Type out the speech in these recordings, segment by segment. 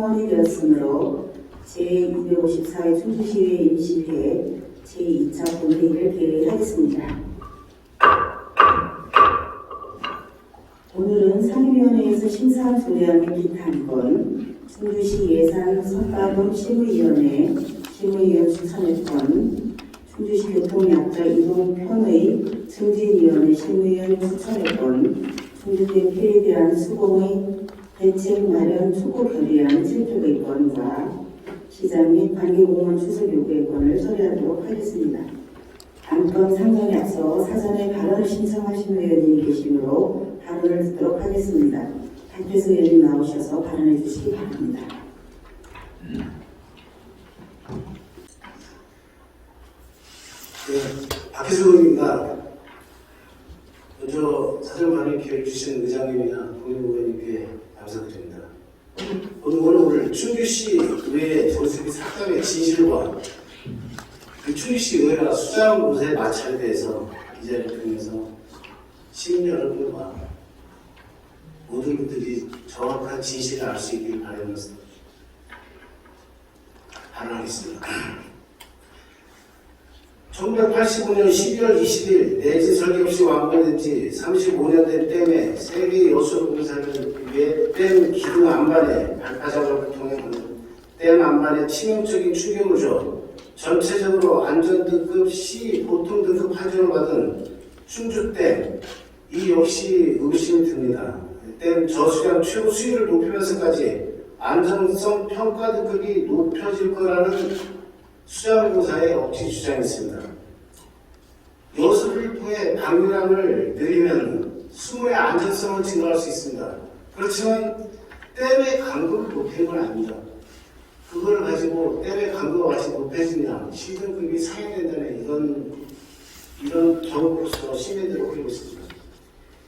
청원이 되었으므로 제254회 충주시의회 임시회 제2차 본회의를 개회하겠습니다. 오늘은 상임위원회에서 심사한 조례안의 기타 한 건, 충주시 예산 성과금 실무위원회 실무위원 추천했던 충주시 교통약자 이동편의 증진위원회 실무위원 추천했던 충주댐 피해에 대한 수공의 대책 마련 촉구 결의안 채택의 건과 시장 및 관계공무원 추석 요구의 건을 처리하도록 하겠습니다. 안건 상정에 앞서 사전에 발언을 신청하신 의원님이 계시므로 발언을 듣도록 하겠습니다. 박태수 의원님 나오셔서 발언해 주시기 바랍니다. 네, 박태수 의원입니다. 먼저 사전 발언 기회를 주신 의장님이나 동료 의원님께 감사드립니다. 오늘 충주시 의회 정수비 삭감의 진실과 그 충주시 의회가 수자원공사의 마찰에 대해서 이 자리를 통해서 시민 여러분과 모든 분들이 정확한 진실을 알 수 있길 바라면서 발언하겠습니다. 1985년 12월 20일 내진 설계 없이 완공된 지 35년 된 댐의 세계 여수 공사를 위해 댐 기둥 안반에 발파 작업을 통해 댐 안반에 치명적인 충격을 줘 전체적으로 안전등급 C 보통 등급 판정을 받은 충주댐, 이 역시 의심이 듭니다. 댐 저수량 최고 수위를 높이면서까지 안전성 평가 등급이 높여질 거라는 수자원공사의 억지 주장이 있습니다. 여수를 통해 방류량을 늘리면 수문의 안전성을 증가할 수 있습니다. 그렇지만 댐의 강도를 높이는 건 아닙니다. 그걸 가지고 댐의 강도가 같이 높여지면 시등급이 상향된다는 이런 경우로서 시민들이 오고 있습니다.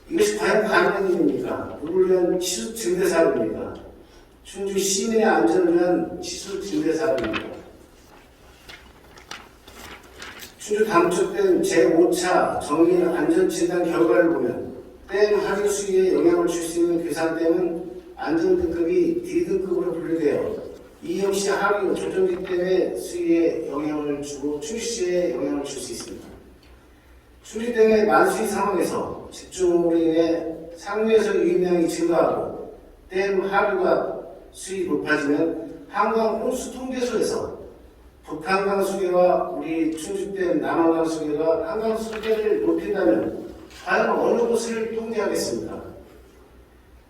이것이 과연 가능한 일입니까? 누구를 위한 치수 증대 사업입니까? 충주 시민의 안전을 위한 치수 증대 사업입니까? 충주 당초된 제5차 정밀 안전진단 결과를 보면 댐 하류 수위에 영향을 줄 수 있는 괴산댐은 안전등급이 D등급으로 분류되어 이 역시 하류 조정기 댐의 수위에 영향을 주고 충주시에 영향을 줄 수 있습니다. 충주댐의 만수위 상황에서 집중으로 인해 상류에서 유입량이 증가하고 댐 하류가 수위 높아지면 한강 홍수 통제소에서 북한강 수계와 우리 충주댐 남한강 수계가 한강 수계를 높인다면 과연 어느 곳을 통제하겠습니까?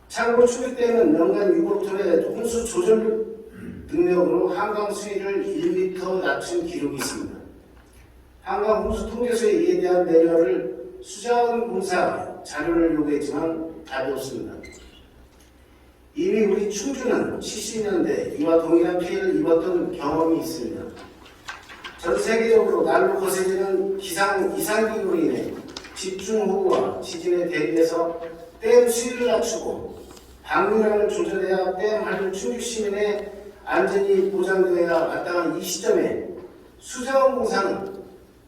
참고로 충주댐은 연간 6억 톤의 홍수 조절 능력으로 한강 수위를 1m 낮춘 기록이 있습니다. 한강 홍수 통제소의 이에 대한 내려를 수자원공사 자료를 요구했지만 답이 없습니다. 이미 우리 충주는 70년대 이와 동일한 피해를 입었던 경험이 있습니다. 전 세계적으로 날로 거세지는 이상기후로 인해 집중호우와 지진에 대비해서 댐 수위를 낮추고 방류량을 조절해야 댐 하류 충주 시민의 안전이 보장되어야 마땅한 이 시점에 수자원공사는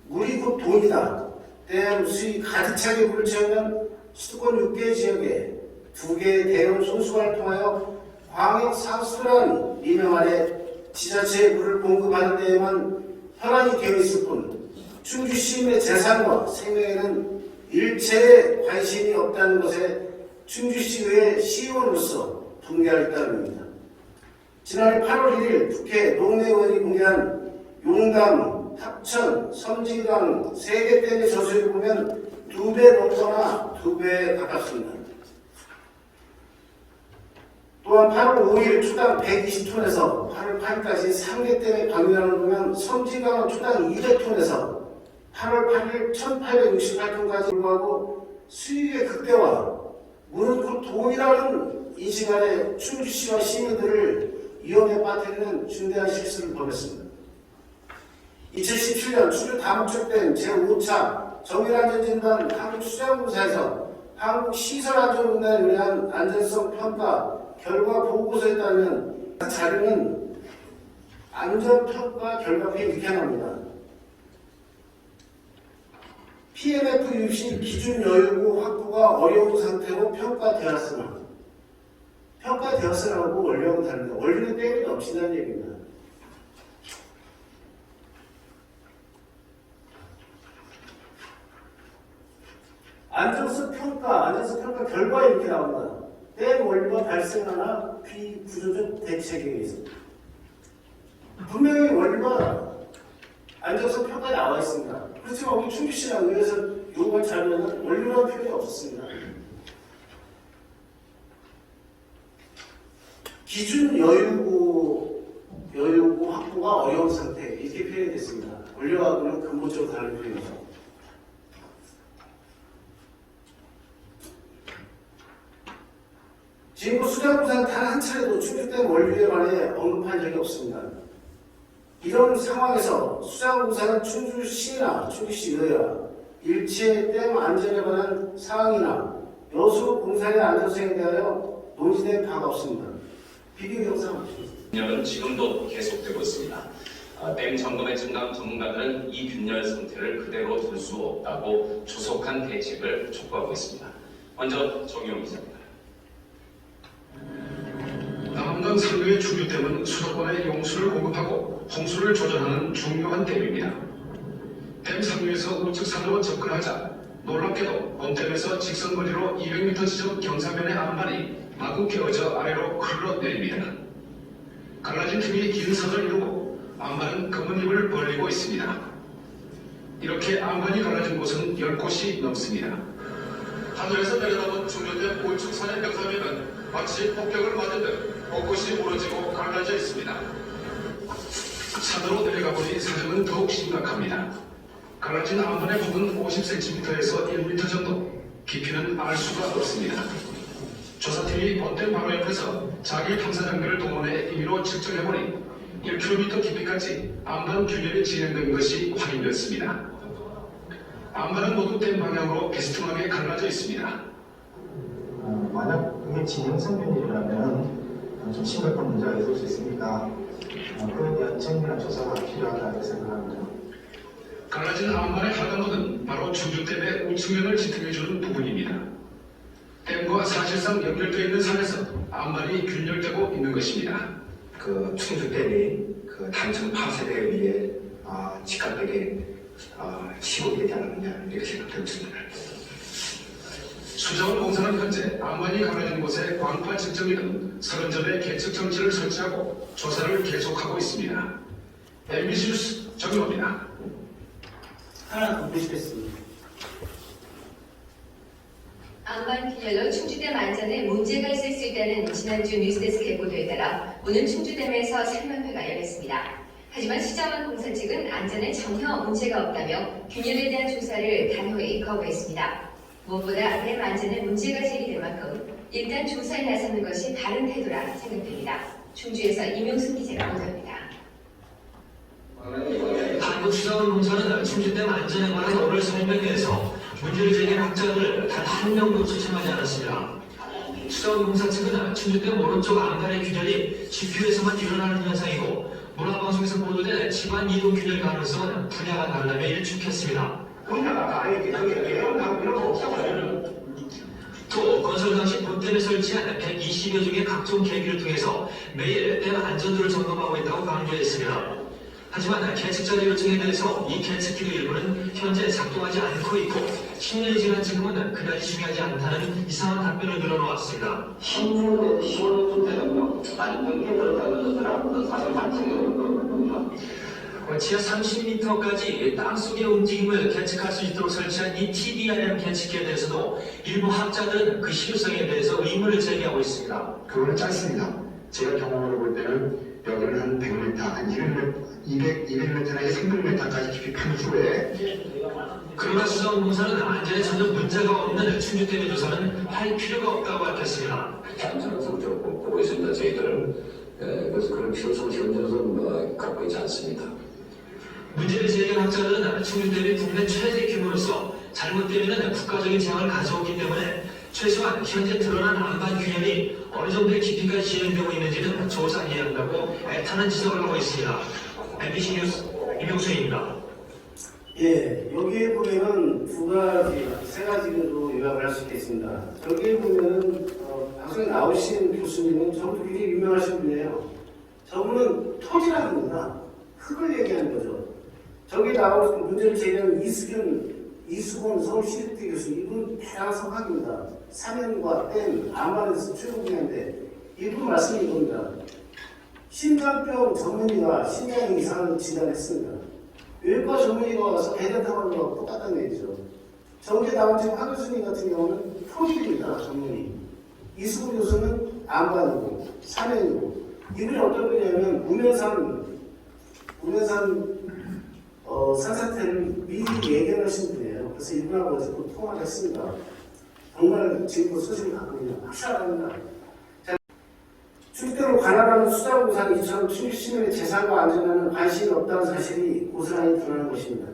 물이 곧 돈이다. 댐 수위 가득 차게 물을 채우면 수도권 6개 지역에 2개의 대형 손수관을 통하여 광역 상수라는 미명 아래 지자체에 물을 공급하는 데에만 혈안이 되어 있을 뿐 충주 시민의 재산과 생명에는 일체의 관심이 없다는 것에 충주시의회 시의원으로서 분개할 따름입니다. 지난해 8월 1일 국회 농내의원이 공개한 용담, 합천, 섬진강 3개 댐의 저수를 보면 2배 넘거나 2배에 가깝습니다. 또한 8월 5일 초당 120톤에서 8월 8일까지 3개 댐의 방류량을 보면 섬진강은 초당 200톤에서 8월 8일 1868톤까지 불구하고 수익의 극대화, 물은 곧 돈이라는 인식 아래 충주시와 시민들을 위험에 빠뜨리는 중대한 실수를 벌였습니다. 2017년 충주 다목적댐 제5차 정밀안전진단 한국수자원공사에서 한국시설안전공단에 의한 안전성 평가 결과 보고서에 따르면 자료는 안전평가 결과표에 이렇게 나옵니다. PMF 유시 기준 여유구 확보가 어려운 상태로 평가되었으나 평가되어서 나오고 원료하고 다릅니다. 원료는 댐이 넘친다는 얘기입니다. 안정성 평가 결과 이렇게 나옵니다. 댐 원료가 발생하나 비구조적 대책에 의해서. 분명히 원료가 안정성 평가에 나와 있습니다. 그렇지만 우리 충주시랑 의회에서 요구한 자료는 원료라는 표현이 없었습니다. 기준 여유고 확보가 어려운 상태 이렇게 표현이 됐습니다. 원료하고는 근본적으로 다른 표현이죠. 지금 수자공사는 단 한 차례도 충주댐 원료에 관해 언급한 적이 없습니다. 이런 상황에서 수자공사는 충주시나 충주시의회와 일체 댐 안전에 관한 사항이나 여수 공사의 안전성에 대하여 논의된 바가 없습니다. 비교 영상 균열은 지금도 계속되고 있습니다. 댐 점검에 참가한 전문가들은 이 균열 상태를 그대로 둘 수 없다고 조속한 대책을 촉구하고 있습니다. 먼저 정용 기자입니다. 남강 상류의 충주댐은 수도권에 용수를 공급하고 홍수를 조절하는 중요한 댐입니다. 댐 상류에서 우측산으로 접근하자 놀랍게도 본댐에서 직선거리로 200m 지점 경사면의 안반이 마구 깨어져 아래로 흘러내립니다. 갈라진 틈이 긴 선을 이루고 안반은 검은 입을 벌리고 있습니다. 이렇게 안반이 갈라진 곳은 10곳이 넘습니다. 하늘에서 내려다본 충주댐 우측산의 경사면은 마치 폭격을 맞은 듯 곳곳이 무너지고 갈라져 있습니다. 산으로 내려가보니 사정은 더욱 심각합니다. 갈라진 안반의 폭은 50cm에서 1m 정도, 깊이는 알 수가 없습니다. 조사팀이 본댐 바로 옆에서 자기 탐사장비를 동원해 임의로 측정해보니 1km 깊이까지 안반 균열이 진행된 것이 확인됐습니다. 안반은 모두 댐 방향으로 비스듬하게 갈라져 있습니다. 만약 그게 진행성 균열이라면 좀 심각한 문제가 있을 수 있으니까 그에 대한 정밀한 조사가 필요하다고 생각합니다. 갈라진 안반의 하단부는 바로 충주댐의 우측면을 지탱해주는 부분입니다. 댐과 사실상 연결되어 있는 산에서 안반이 균열되고 있는 것입니다. 그 충주댐이 그 단층 파쇄에 의해 집값에게 시급이 되지 않느냐 이렇게 생각되고 있습니다. 수자원 공사는 현재 안반이 갈라진 곳에 광파 측정기 등 30점의 계측 장치를 설치하고 조사를 계속하고 있습니다. MBC 뉴스 정유호입니다. 하나 더 보시겠습니다. 안반 균열로 충주댐 안전에 문제가 있을 수 있다는 지난주 뉴스데스크의 보도에 따라 오늘 충주댐에서 설명회가 열렸습니다. 하지만 수자원 공사 측은 안전에 전혀 문제가 없다며 균열에 대한 조사를 단호히 거부했습니다. 무엇보다 댐 안전에 문제가 제기될 만큼 일단 조사에 나서는 것이 바른 태도라 생각됩니다. 충주에서 임용순 기자가 보도합니다. 한국수자원공사는 충주댐 안전에 관한 오늘 설명회에서 문제를 제기한 학자들을 단 한 명도 초청하지 않았습니다. 수자원공사 측은 충주댐 오른쪽 안반의 균열이 지표에서만 일어나는 현상이고 문화방송에서 보도된 집안 이동 균열 가능성은 분야가 달라며 일축했습니다. 또 건설 당시 본댐에 설치한 120여 종의 각종 계기를 통해서 매일 댐 안전도를 점검하고 있다고 강조했습니다. 하지만 계측자료 요청에 대해서 이 계측기구 일부는 현재 작동하지 않고 있고 10년이 지난 지금은 그다지 중요하지 않다는 이상한 답변을 늘어놓았습니다. 10년 되면요 안전기에 들어가는 사람은 사실 반증이 없는 겁니다. 지하 30m까지 땅속의 움직임을 계측할 수 있도록 설치한 이 TDR이라는 계측기에 대해서도 일부 학자들은 그 실효성에 대해서 의문을 제기하고 있습니다. 그거는 짧습니다. 제가 경험으로 볼 때는 여기는 한 100m, 한 200m 내지 300m까지 깊이 판 후에 그러나 수자원공사는 안전에 전혀 문제가 없는 충주댐의 조사는 할 필요가 없다고 밝혔습니다. 안전성 좀 보고 있습니다. 저희들은 그래서 그런 필요성 현재로서는 갖고 있지 않습니다. 문제를 제기한 학자들은 충주댐이 국내 최대 규모로서 잘못되면 국가적인 재앙을 가져오기 때문에 최소한 현재 드러난 안반 균열이 어느 정도의 깊이가 진행되고 있는지는 조사해야 한다고 애타는 지적을 하고 있습니다. MBC 뉴스 임용수입니다. 예, 여기에 보면은 세 가지로 요약을 할 수 있겠습니다. 여기에 보면은 방송에 나오신 교수님은 저분도 굉장히 유명하신 분이에요. 저분은 토지랍니다. 흙을 얘기하는 거죠. 저기 나오는 문제를 제기하는 이수건 서울시립대 교수, 이분 대단한 성악입니다. 사면과 댐, 암반에서 최고 분야인데 이분 말씀이 이겁니다. 심장병 전문의가 심장이 이상한 진단했습니다. 외과 전문의가 와서 배변탕을 하고 똑같다는 얘기죠. 저기 나온 지금 하 교수님 같은 경우는 토지입니다. 전문의. 이수근 교수는 암반이고 사면이고 이분이 어떤 분이냐면 우면산 산사태를 미리 예견하신 분이에요. 그래서 이분하고 어제 또 통화를 했습니다. 정말 지금도 소식을 갖고 있는 확실합니다. 충주대로 관할하는 수자공사는 2017년의 재산과 안전에는 관심이 없다는 사실이 고스란히 드러난 것입니다.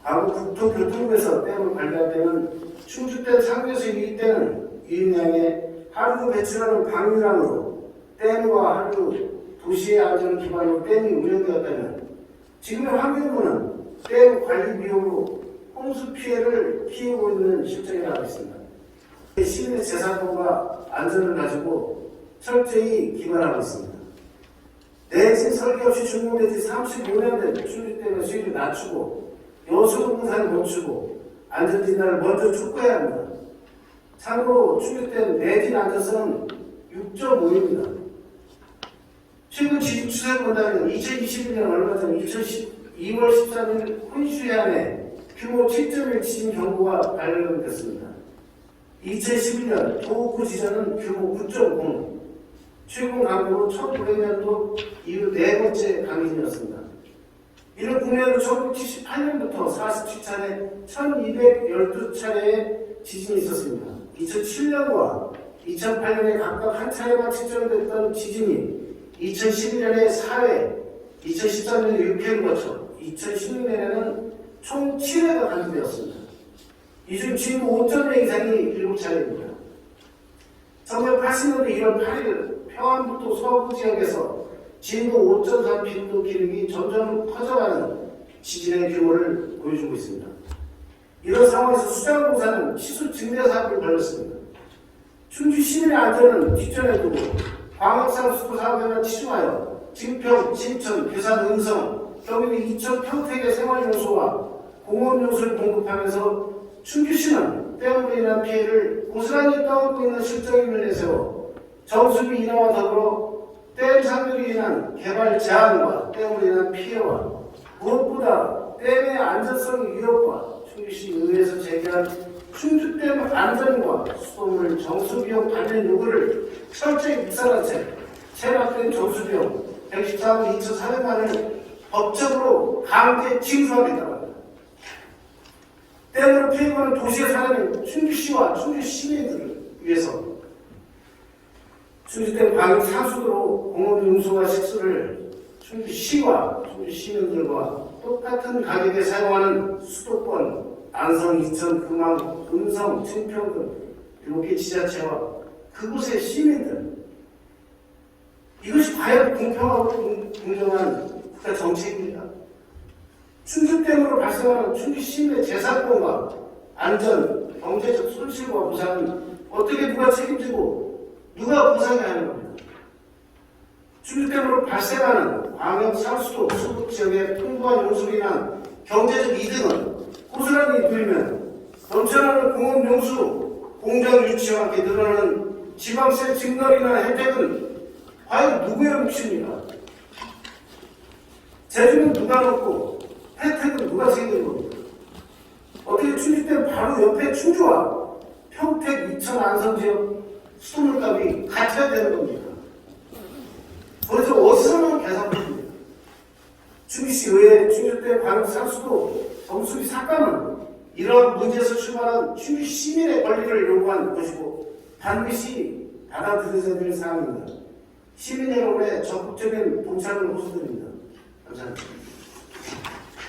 과거 국토교통부에서 댐을 관리할 때는 충주댐 상류에서 유입되는 유입량의 하루 배출하는 방류량으로 댐과 하루 도시의 안전을 기반으로 댐이 운영되었다면 지금의 환경부는 댐 관리 비용으로 홍수 피해를 키우고 있는 실정이라고 했습니다. 시민의 재산권과 안전을 가지고 철저히 기반하고 있습니다. 내진 설계 없이 준공된 지 35년 된 충주댐의 수위를 낮추고 여수도 공사를 멈추고 안전진단을 먼저 촉구해야 합니다. 참고로 충주댐 내진 안전성은 6.5입니다. 최근 지진 추세를 본다면 2021년 얼마 전 2월 13일 혼슈해안에 규모 7.1 지진 경보가 발령됐습니다. 2011년 도호쿠 지진은 규모 9.0, 최고 강도로 1900년도 이후 4번째 강진이었습니다. 이는 국내로 1978년부터 47차례 1212차례의 지진이 있었습니다. 2007년과 2008년에 각각 한 차례만 측정됐던 지진이 2011년에 4회, 2013년에 6회를 거쳐 2016년에는 총 7회가 감지되었습니다. 이 중 진도 5.0 이상이 7차례입니다. 1980년도 1월 8일 평안북도 서부 지역에서 진도 5.3 빈도 기록이 점점 커져가는 지진의 규모를 보여주고 있습니다. 이런 상황에서 수자공사는 취소 증대 사업을 벌였습니다. 충주 시민의 안전은 뒷전에 두고 광역상 수도 사업에만 치중하여 증평, 진천, 괴산, 음성, 경기도 이천 평택의 생활요소와 공원요소를 공급하면서 충주시는 댐으로 인한 피해를 고스란히 떠안고 있는 실정임을 내세워 정수비 인하와 더불어 댐 상류로 인한 개발 제한과 댐으로 인한 피해와 무엇보다 댐의 안전성 위협과 충주시 의회에서 제기한 충주댐 안전과 수도물 정수비용 관련 요구를 철저히 묵살한 채 체납된 정수비용 114억 2,400만 원을 법적으로 강제 징수하겠다고 합니다. 댐으로 피해보는 도시에 사는 충주시와 충주 시민들을 위해서 충주댐 광역 상수도로 공원 용수와 식수를 충주시와 충주 시민들과 똑같은 가격에 사용하는 수도권, 안성, 이천, 금왕, 음성, 증평 등 7개 지자체와 그곳의 시민들, 이것이 과연 공평하고 공정한 국가 정책입니다. 충주댐으로 발생하는 충주 시민의 재산권과 안전, 경제적 손실과 보상은 어떻게 누가 책임지고 누가 보상해야 하는 겁니다. 충주댐으로 발생하는 광역 상수도 수도 지역의 풍부한 용수로 인한 경제적 이득은 고스란히 누리면 넘쳐나는 공원 용수, 공장 유치와 함께 늘어나는 지방세 증가이나 혜택은 과연 누구의 몫입니까? 재주는 누가 넣고 혜택은 누가 챙기는 겁니까? 어떻게 충주댐 바로 옆에 충주와 평택, 이천, 안성 지역 수돗물값이 같아야 되는 겁니까? 도대체 어디서 나온 계산법입니까? 충주시 의회 충주댐 광역 상수도 정수비 삭감은 이러한 문제에서 출발한 충주 시민의 권리를 요구한 것이고 반드시 받아들여야 될 사항입니다. 시민 여러분의 적극적인 동참을 호소드립니다. 감사합니다.